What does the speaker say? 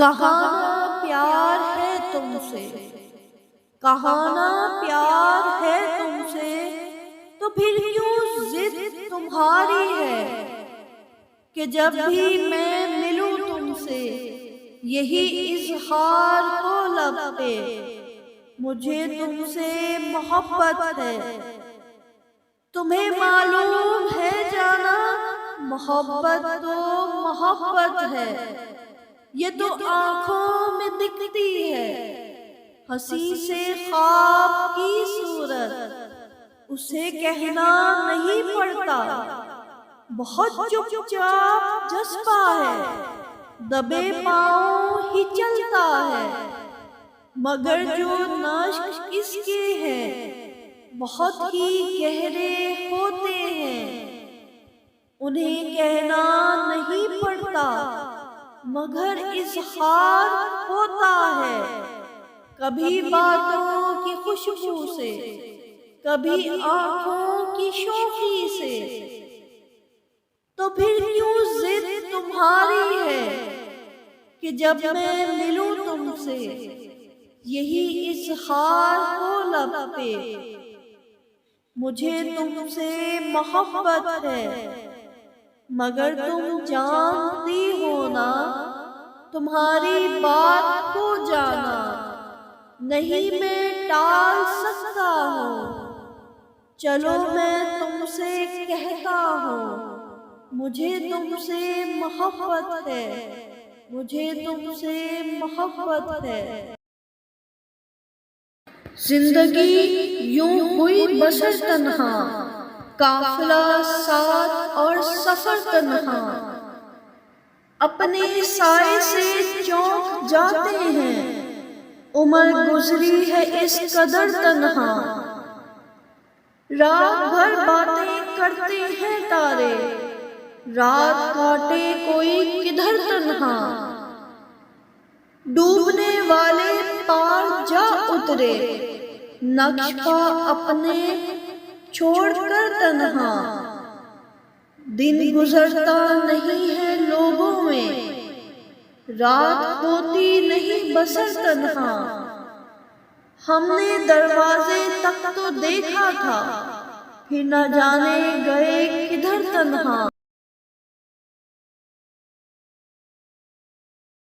کہاں پیار ہے تم سے، کہاں پیار ہے تم سے، تو پھر کیوں ضد تمہاری ہے کہ جب بھی میں ملوں تم سے یہی اظہار ہو لب پہ، مجھے تم سے محبت ہے۔ تمہیں معلوم ہے جانا، محبت تو محبت ہے، یہ تو آنکھوں میں دکھتی ہے، ہنسی سے خواب کی صورت اسے کہنا نہیں پڑتا، بہت چپ چاپ جذبہ ہے، دبے پاؤں ہی چلتا ہے، مگر جو نشق اس کے ہیں بہت ہی گہرے ہوتے ہیں، انہیں کہنا نہیں پڑتا مگر اظہار ہوتا ہے، کبھی باتوں کی خوشبو سے، کبھی آنکھوں کی شوخی سے۔ تو پھر کیوں ضد تمہاری ہے کہ جب میں ملوں تم سے یہی اظہار ہو لب پہ، مجھے تم سے محبت ہے، مگر تم جانتی ہو نا تمہاری بات کو جانا نہیں میں ٹال سکتا ہوں۔ چلو میں تم سے کہتا ہوں مجھے تم سے محبت ہے، مجھے تم سے محبت ہے۔ زندگی یوں ہوئی بسر تنہا، قافلہ ساتھ اور سفر تنہا، اپنے سائے سے چونک جاتے ہیں، عمر گزری ہے اس قدر تنہا، رات بھر باتیں کرتے ہیں تارے، رات کاٹے کوئی کدھر تنہا، ڈوبنے والے پار جا اترے، نقش پا اپنے چھوڑ کر تنہا، دن گزرتا نہیں ہے لوگوں میں، رات ہوتی نہیں بسر تنہا، ہم نے دروازے تک تو دیکھا تھا، پھر نہ جانے گئے کدھر تنہا۔